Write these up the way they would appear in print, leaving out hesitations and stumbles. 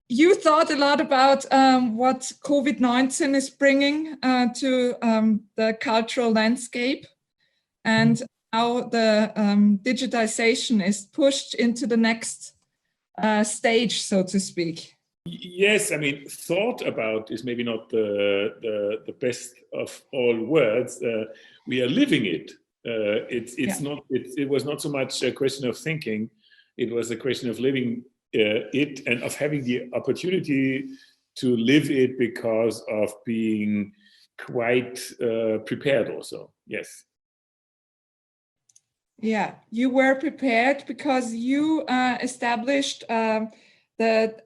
you thought a lot about what COVID-19 is bringing to the cultural landscape and how the digitization is pushed into the next stage, so to speak. Yes, I mean, thought about is maybe not the best of all words. We are living it. It was not so much a question of thinking. It was a question of living it and of having the opportunity to live it because of being quite prepared also. Yes. Yeah, you were prepared because you established the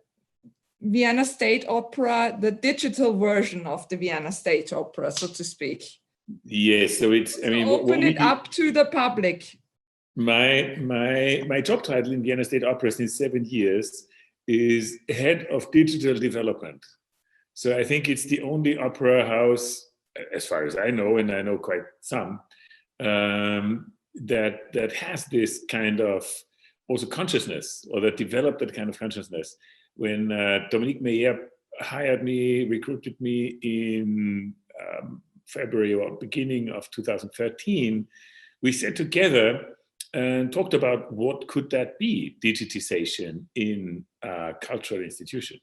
Vienna State Opera, the digital version of the Vienna State Opera, so to speak. Yes, so it's, I mean, open it up to the public. My job title in Vienna State Opera since 7 years is Head of Digital Development. So I think it's the only opera house, as far as I know, and I know quite some, that has this kind of also consciousness, or that developed that kind of consciousness. When Dominique Meyer hired me, recruited me in February or beginning of 2013, we sat together and talked about what could that be, digitization in a cultural institution.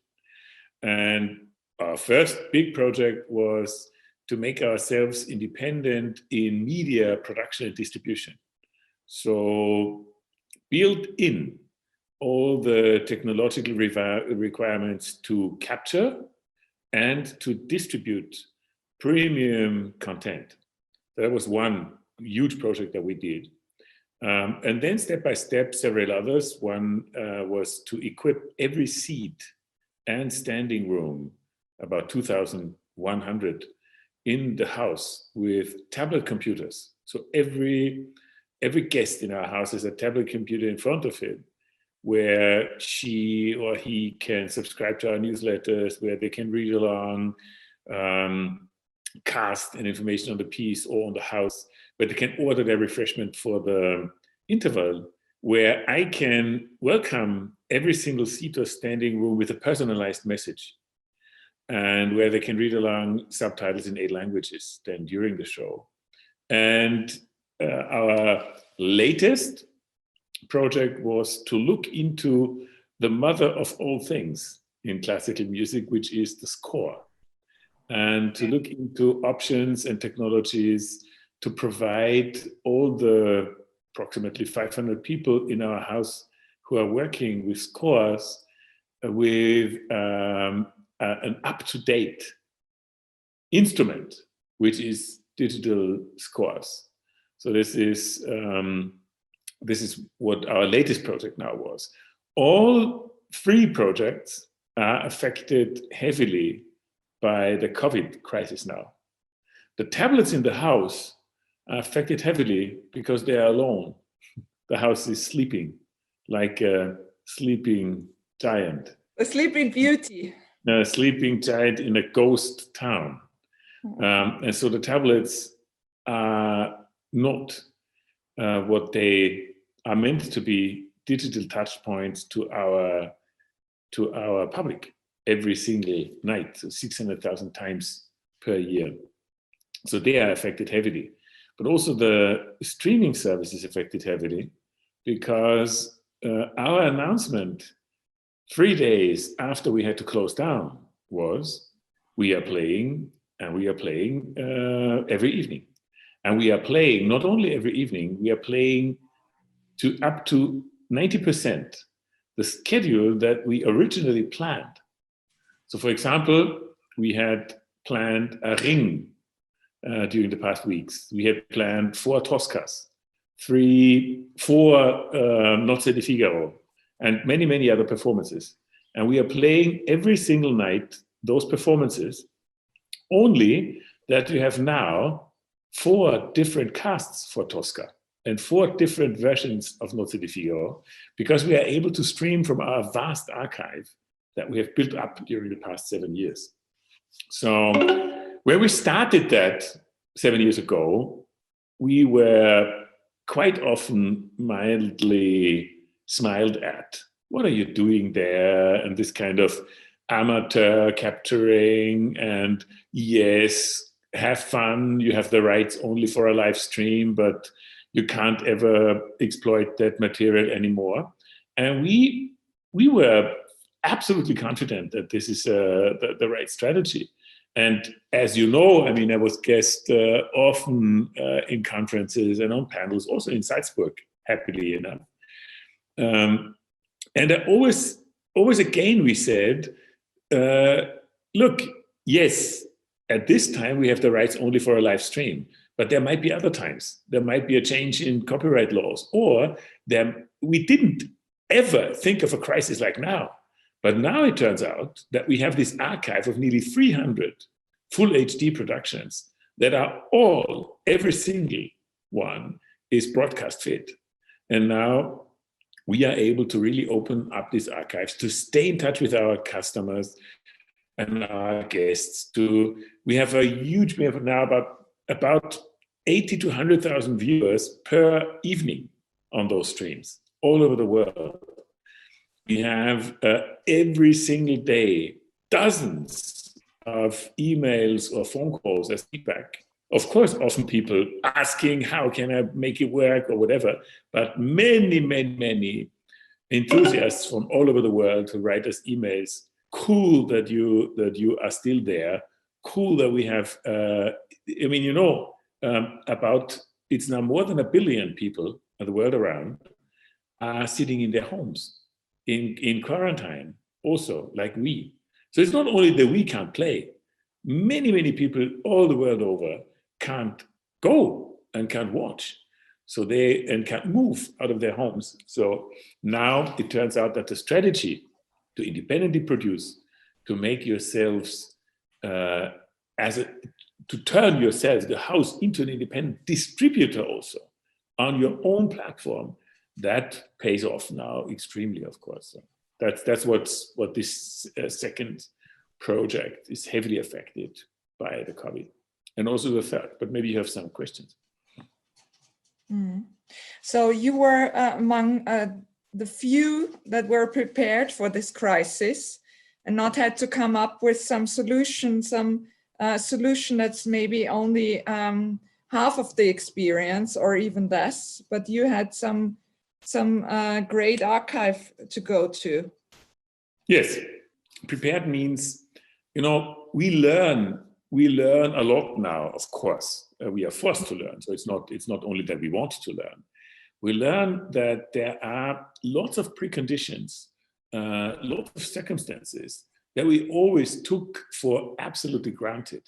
And our first big project was to make ourselves independent in media production and distribution. So build in all the technological requirements to capture and to distribute premium content. That was one huge project that we did. And then step by step, several others. One was to equip every seat and standing room, about 2,100 in the house, with tablet computers. So every guest in our house has a tablet computer in front of him, where she or he can subscribe to our newsletters, where they can read along, cast and information on the piece or on the house, where they can order their refreshment for the interval, where I can welcome every single seat or standing room with a personalized message, and where they can read along subtitles in 8 languages then during the show. And our latest project was to look into the mother of all things in classical music, which is the score, and to look into options and technologies to provide all the approximately 500 people in our house who are working with scores with an up-to-date instrument, which is digital scores. So this is what our latest project now was. All 3 projects are affected heavily by the COVID crisis now. The tablets in the house are affected heavily because they are alone. The house is sleeping like a sleeping giant. A sleeping beauty. A sleeping giant in a ghost town. And so the tablets are not what they are meant to be, digital touch points to our public every single night, so 600,000 times per year. So they are affected heavily. But also the streaming service is affected heavily, because our announcement 3 days after we had to close down was, we are playing, and we are playing every evening. And we are playing not only every evening, we are playing to up to 90% the schedule that we originally planned. So for example, we had planned a Ring during the past weeks. We had planned 4 Toscas, 4 Nozze di Figaro, and many, many other performances. And we are playing every single night those performances, only that we have now 4 different casts for Tosca and 4 different versions of Nozze di Figaro, because we are able to stream from our vast archive that we have built up during the past 7 years. So when we started that 7 years ago, we were quite often mildly smiled at. What are you doing there? And this kind of amateur capturing, and yes, have fun. You have the rights only for a live stream, but you can't ever exploit that material anymore. And we were absolutely confident that this is the right strategy. And as you know, I mean, I was guest often in conferences and on panels, also in Salzburg, happily enough. And I always again, we said, look, yes, at this time we have the rights only for a live stream, but there might be other times. There might be a change in copyright laws, or we didn't ever think of a crisis like now. But now it turns out that we have this archive of nearly 300 full HD productions that are all, every single one is broadcast fit. And now we are able to really open up these archives, to stay in touch with our customers and our guests. We have now about 80 to 100,000 viewers per evening on those streams all over the world. We have every single day dozens of emails or phone calls as feedback. Of course, often people asking, how can I make it work or whatever, but many, many, many enthusiasts from all over the world who write us emails. Cool that you are still there. Cool that we have, it's now more than 1 billion people in the world around are sitting in their homes in quarantine also, like we. So it's not only that we can't play, many, many people all the world over can't go and can't watch. And can't move out of their homes. So now it turns out that the strategy to independently produce, to make yourselves, to turn yourselves, the house, into an independent distributor also on your own platform, that pays off now extremely, of course. So that's what this second project is heavily affected by the COVID, and also the third. But maybe you have some questions. So you were among the few that were prepared for this crisis and not had to come up with some solution that's maybe only half of the experience or even less, but you had some great archive to go to. Yes, prepared means, we learn a lot now, of course. We are forced to learn. So it's not only that we want to learn. We learn that there are lots of preconditions, lots of circumstances that we always took for absolutely granted.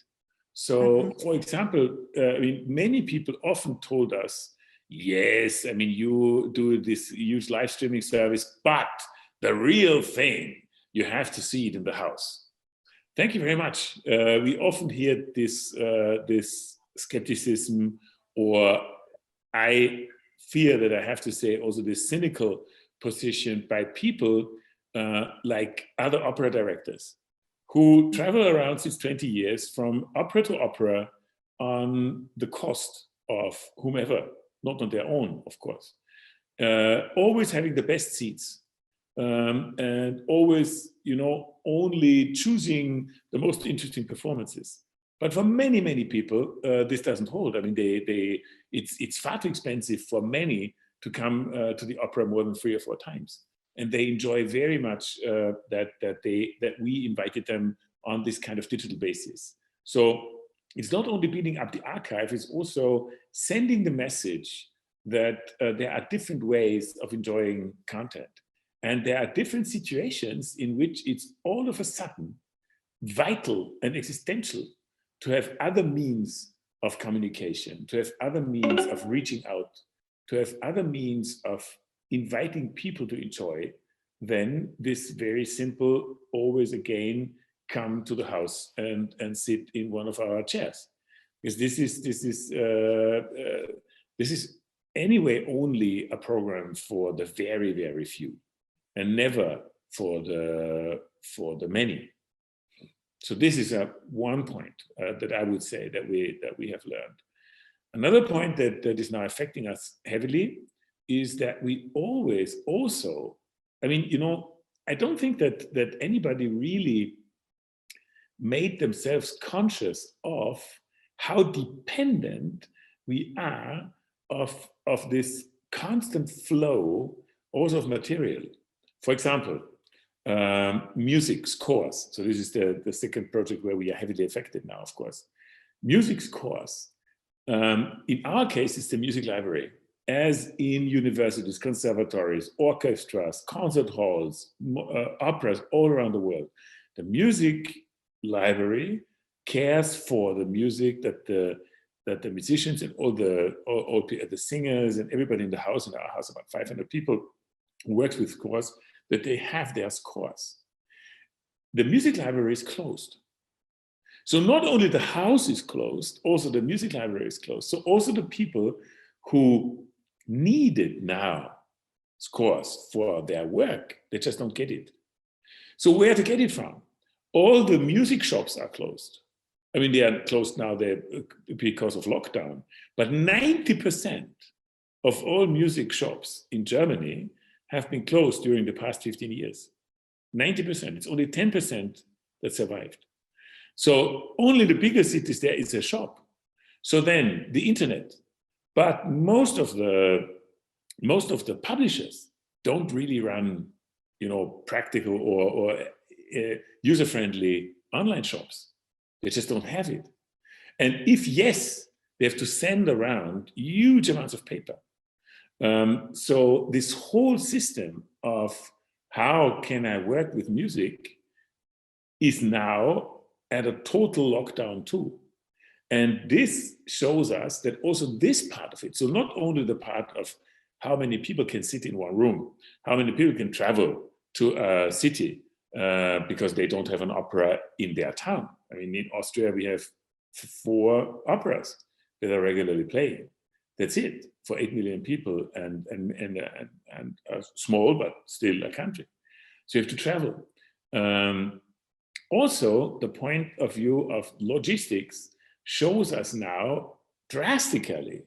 So, for example, many people often told us, yes, you do this huge live streaming service, but the real thing, you have to see it in the house. Thank you very much. We often hear this skepticism, or I fear that I have to say also this cynical position by people like other opera directors who travel around since 20 years from opera to opera on the cost of whomever, not on their own, of course. Always having the best seats, and always, only choosing the most interesting performances. But for many, many people, this doesn't hold. It's far too expensive for many to come to the opera more than 3 or 4 times. And they enjoy very much that we invited them on this kind of digital basis. So it's not only building up the archive, it's also sending the message that there are different ways of enjoying content. And there are different situations in which it's all of a sudden vital and existential to have other means of communication, to have other means of reaching out, to have other means of inviting people to enjoy, then this very simple, always again, come to the house and sit in one of our chairs. Because this is anyway only a program for the very, very few, and never for the many. So this is one point that I would say that we have learned. Another point that is now affecting us heavily is that we always also, I don't think that anybody really made themselves conscious of how dependent we are of this constant flow also of material. For example, music scores. So this is the second project where we are heavily affected now, of course. Music scores. In our case, it's the music library, as in universities, conservatories, orchestras, concert halls, operas all around the world. The music library cares for the music that the musicians and all the singers and everybody in the house, in our house, about 500 people who works with scores, that they have their scores. The music library is closed. So not only the house is closed, also the music library is closed. So also the people who needed now scores for their work, they just don't get it. So where to get it from? All the music shops are closed. I mean, they are closed now because of lockdown, but 90% of all music shops in Germany have been closed during the past 15 years. 90%, it's only 10% that survived. So only the bigger cities there is a shop. So then the internet, but most of the publishers don't really run, practical or user-friendly online shops. They just don't have it. And if yes, they have to send around huge amounts of paper. So this whole system of how can I work with music is now at a total lockdown too. And this shows us that also this part of it, so not only the part of how many people can sit in one room, how many people can travel to a city because they don't have an opera in their town. I mean, in Austria, we have 4 operas that are regularly playing. That's it for 8 million people and small, but still a country. So you have to travel. Also, the point of view of logistics shows us now drastically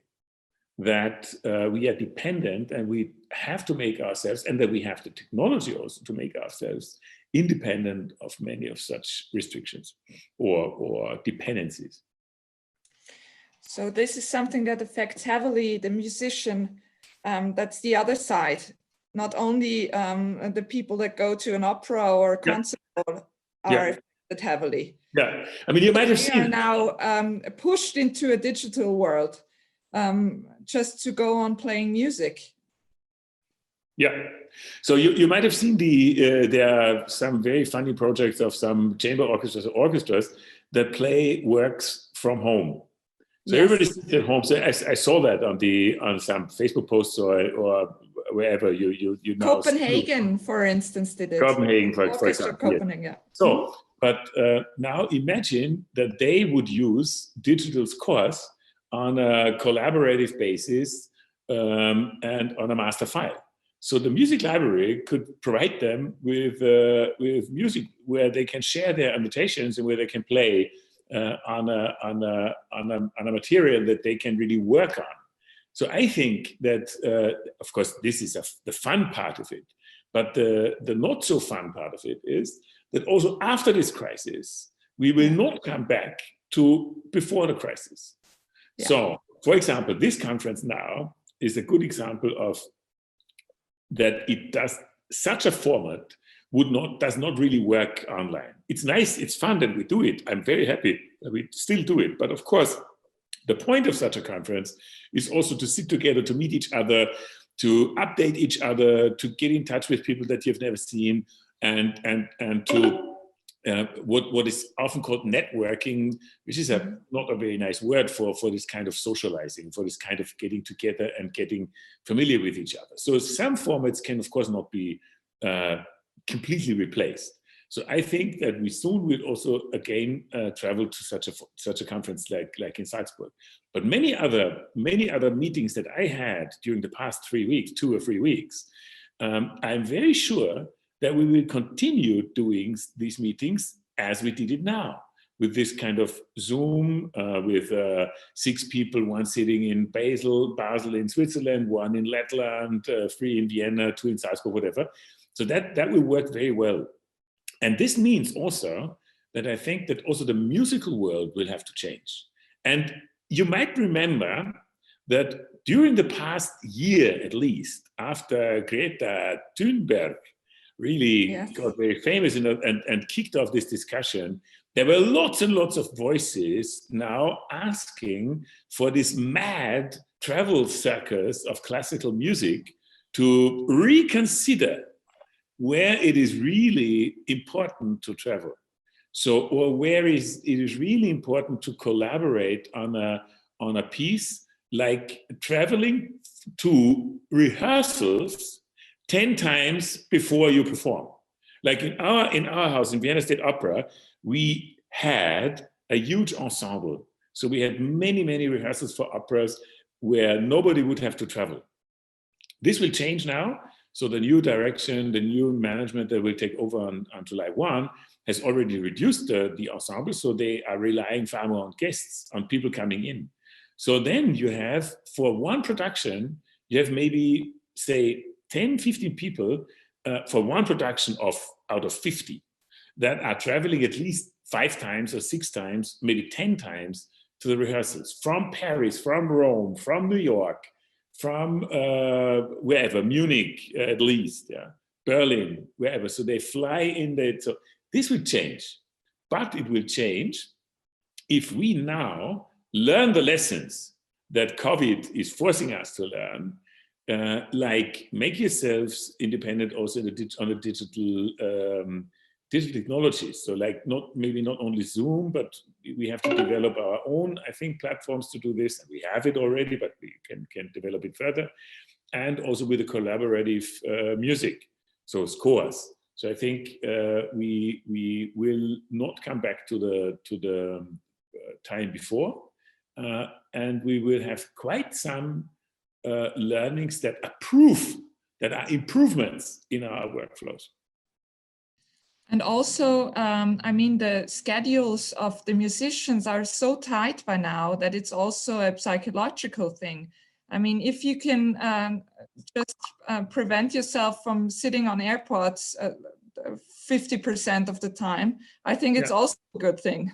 that we are dependent and we have to make ourselves, and that we have the technology also to make ourselves independent of many of such restrictions or dependencies. So this is something that affects heavily the musician. That's the other side. Not only the people that go to an opera or a concert hall are affected heavily. Yeah, I mean, you might have seen. They are now pushed into a digital world just to go on playing music. Yeah, so you might have seen there are some very funny projects of some chamber orchestras or orchestras that play works from home. So everybody sits at home. So I saw that on some Facebook posts or wherever you know. Copenhagen, for instance, did it. Copenhagen, for example. Copenhagen, yeah. So, but now imagine that they would use digital scores on a collaborative basis and on a master file. So the music library could provide them with music where they can share their annotations and where they can play on a material that they can really work on. So I think that, of course, this is the fun part of it, but the not so fun part of it is that also after this crisis, we will not come back to before the crisis. Yeah. So, for example, this conference now is a good example of that it does such a format does not really work online. It's nice, it's fun that we do it. I'm very happy that we still do it. But of course, the point of such a conference is also to sit together, to meet each other, to update each other, to get in touch with people that you've never seen, and to what is often called networking, which is not a very nice word for this kind of socializing, for this kind of getting together and getting familiar with each other. So some formats can, of course, not be completely replaced. So I think that we soon will also again travel to such a conference like in Salzburg. But many other meetings that I had during the past 3 weeks, 2 or 3 weeks, I'm very sure that we will continue doing these meetings as we did it now, with this kind of Zoom, with 6 people, 1 sitting in Basel in Switzerland, 1 in Letland, 3 in Vienna, 2 in Salzburg, whatever. So that will work very well. And this means also that I think that also the musical world will have to change. And you might remember that during the past year, at least, after Greta Thunberg really got very famous and kicked off this discussion, there were lots and lots of voices now asking for this mad travel circus of classical music to reconsider where it is really important to travel. So, or where it is really important to collaborate on a piece, like traveling to rehearsals 10 times before you perform. Like in our house, in Vienna State Opera, we had a huge ensemble. So we had many, many rehearsals for operas where nobody would have to travel. This will change now. So the new direction, the new management that will take over on July 1 has already reduced the ensemble. So they are relying far more on guests, on people coming in. So then you have, for one production, you have maybe, say, 10, 15 people for one production out of 50 that are traveling at least 5 times or 6 times, maybe 10 times to the rehearsals from Paris, from Rome, from New York, from wherever, Munich at least, yeah, Berlin, wherever. So they fly in there. So this will change, but it will change if we now learn the lessons that COVID is forcing us to learn, like make yourselves independent also on the digital technologies. So like maybe not only Zoom, but we have to develop our own, I think, platforms to do this. And we have it already, but we can develop it further. And also with the collaborative music, so scores. So I think we will not come back to the time before, and we will have quite some learnings that are improvements in our workflows. And also, I mean, the schedules of the musicians are so tight by now that it's also a psychological thing. I mean, if you can just prevent yourself from sitting on airports 50% of the time, I think it's also a good thing.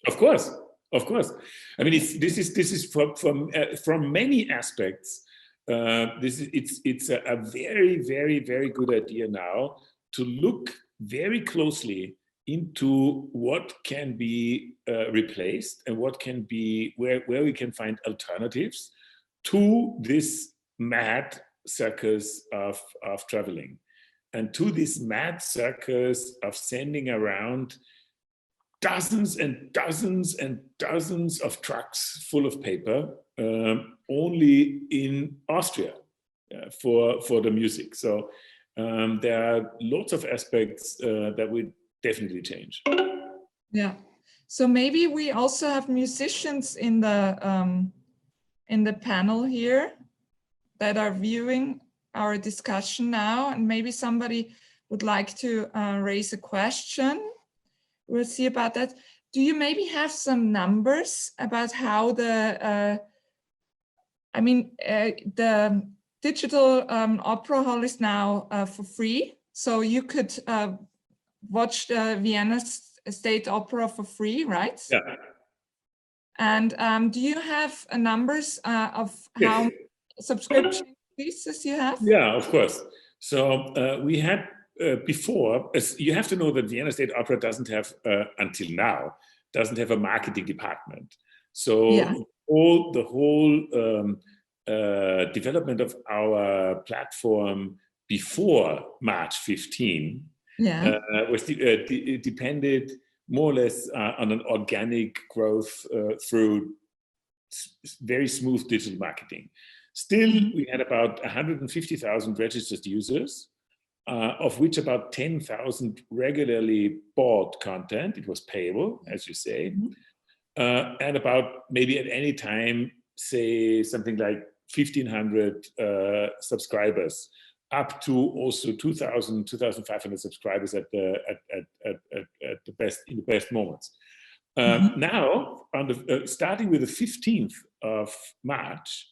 Of course. I mean, this is from many aspects. It's a very, very, very good idea now to look very closely into what can be replaced and what can be where we can find alternatives to this mad circus of traveling, and to this mad circus of sending around dozens and dozens and dozens of trucks full of paper only in Austria for the music. So there are lots of aspects that will definitely change. Yeah. So maybe we also have musicians in the panel here that are viewing our discussion now, and maybe somebody would like to raise a question. We'll see about that. Do you maybe have some numbers about how the digital opera hall is now for free? So you could watch the Vienna State Opera for free, right? Yeah. And do you have numbers of how many subscription pieces you have? Yeah, of course. So we had before, you have to know that Vienna State Opera doesn't have, until now, doesn't have a marketing department. So the whole development of our platform before March 15 was depended more or less on an organic growth through very smooth digital marketing. Still, we had about 150,000 registered users, of which about 10,000 regularly bought content. It was payable, as you say, and about maybe at any time, say something like 1,500 subscribers, up to also 2,000, 2,500 subscribers at the best moments. Now, starting with the 15th of March,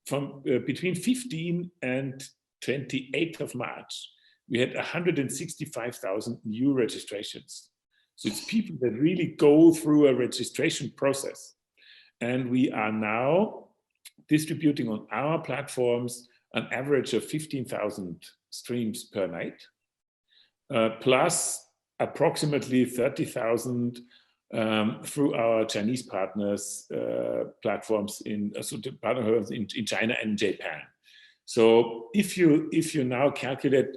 from between 15 and 28th of March, we had 165,000 new registrations. So it's people that really go through a registration process. And we are now distributing on our platforms an average of 15,000 streams per night, plus approximately 30,000 through our Chinese partners platforms in China and Japan. So if you now calculate,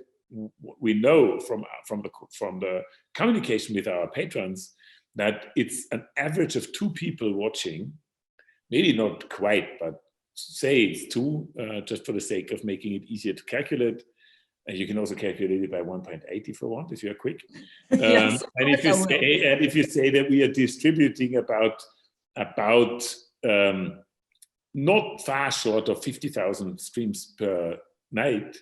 we know from the communication with our patrons that it's an average of 2 people watching, maybe not quite, but say it's 2, just for the sake of making it easier to calculate. And you can also calculate it by 1.8 if you want, if you're quick. Yes, and if you say that we are distributing about not far short of 50,000 streams per night,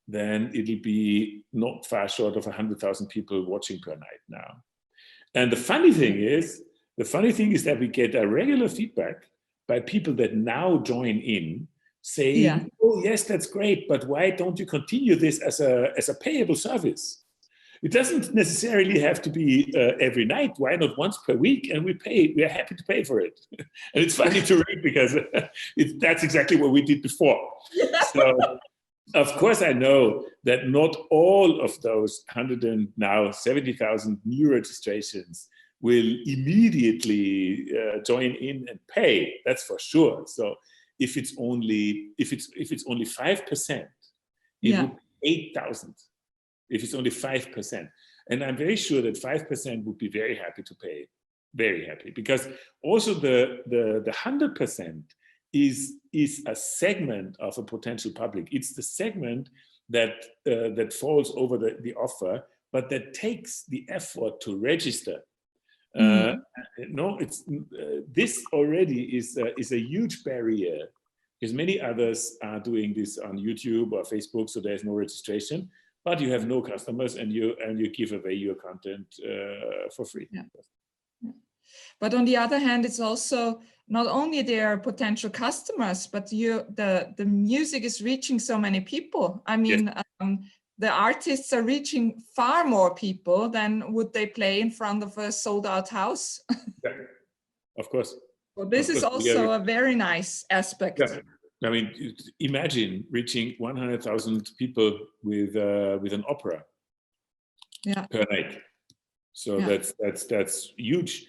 then it'll be not far short of 100,000 people watching per night now. And the funny thing is that we get a regular feedback by people that now join in, saying, oh yes, that's great, but why don't you continue this as a payable service? It doesn't necessarily have to be every night. Why not once per week? And we are happy to pay for it. And it's funny to read because that's exactly what we did before. So of course I know that not all of those 170,000 new registrations will immediately join in and pay. That's for sure. So if it's only 5%, it would be 8,000. If it's only 5%, and I'm very sure that 5% would be very happy to pay, very happy, because also the 100% is a segment of a potential public. It's the segment that falls over the offer, but that takes the effort to register. This already is a huge barrier, because many others are doing this on YouTube or Facebook, so there's no registration, but you have no customers, and you give away your content for free. Yeah. But on the other hand, it's also not only their potential customers, but the music is reaching so many people. I mean, the artists are reaching far more people than would they play in front of a sold-out house. Yeah, of course. So this is also a very nice aspect. Yeah. I mean, imagine reaching 100,000 people with an opera per night. So that's huge.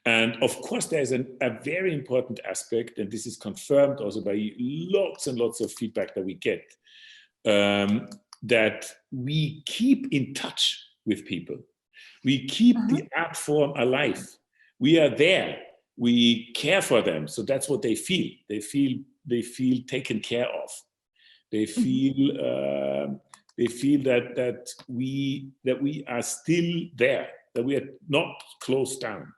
And of course, there's a very important aspect, and this is confirmed also by lots and lots of feedback that we get, that we keep in touch with people. We keep the art form alive. We are there. We care for them. So that's what they feel. They feel taken care of. They feel that we are still there, that we are not closed down.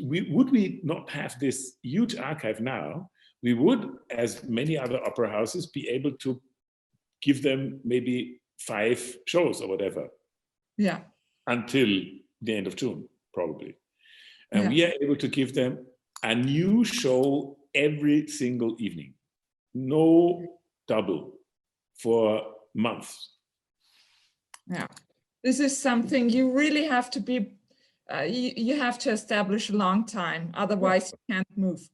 Would we not have this huge archive now, we would, as many other opera houses, be able to give them maybe 5 shows or whatever. Yeah. Until the end of June, probably. And we are able to give them a new show every single evening. No double for months. Yeah. This is something you really have to be, you have to establish a long time, otherwise you can't move.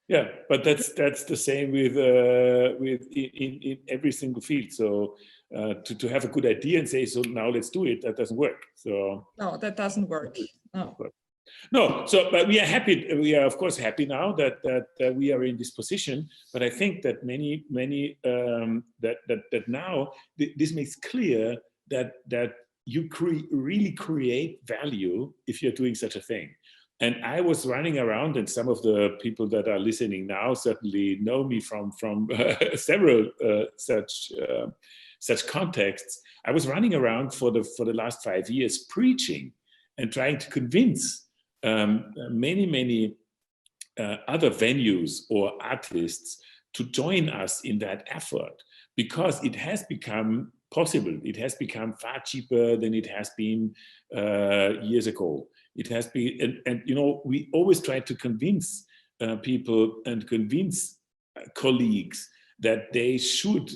Yeah, but that's the same with in every single field. So to have a good idea and say, so now let's do it, that doesn't work. So no, that doesn't work. No, so but we are happy. We are of course happy now that we are in this position. But I think that many that now this makes clear that you really create value if you're doing such a thing. And I was running around, and some of the people that are listening now certainly know me from several such contexts. I was running around for the last 5 years preaching and trying to convince many other venues or artists to join us in that effort, because it has become possible. It has become far cheaper than it has been years ago. It has been, and you know, we always try to convince people and convince colleagues that they should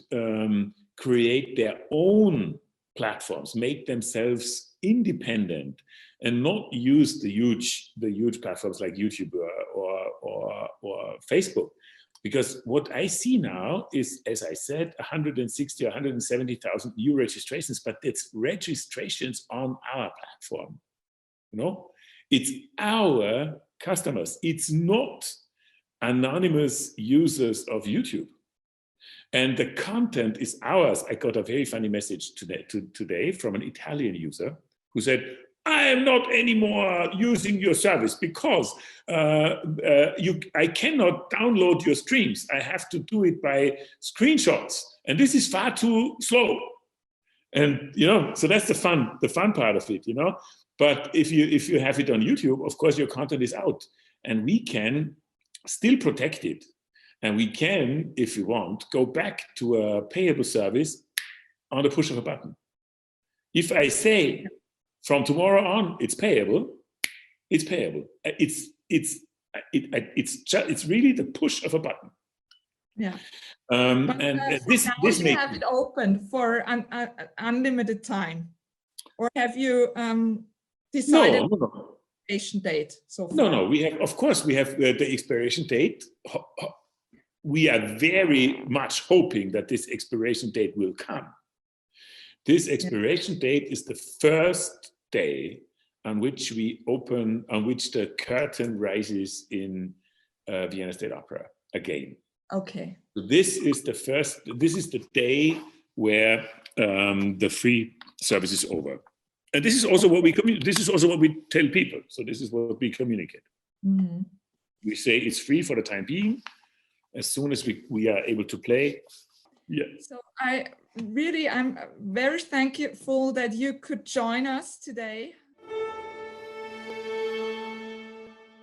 create their own platforms make themselves independent and not use the huge platforms like YouTube or Facebook. Because what I see now is, as I said, 160 or 170,000 new registrations, but it's registrations on our platform. You know, it's our customers. It's not anonymous users of YouTube. And the content is ours. I got a very funny message today from an Italian user who said, I am not anymore using your service because I cannot download your streams. I have to do it by screenshots. And this is far too slow. And, you know, so that's the fun part of it, you know. But if you have it on YouTube, of course, your content is out. And we can still protect it. And we can, if you want, go back to a payable service on the push of a button. If I say from tomorrow on it's payable, it's payable. It's really the push of a button. Yeah. This makes you have it open for an unlimited time, or have you decided no. expiration date so far? No. We have, of course, we have the expiration date. We are very much hoping that this expiration date will come. This expiration date is the first day on which the curtain rises in Vienna State Opera again. Okay. So this is the day where the free service is over. And this is also what we tell people. So this is what we communicate. Mm-hmm. We say it's free for the time being. As soon as we are able to play. Yeah. So I'm very thankful that you could join us today.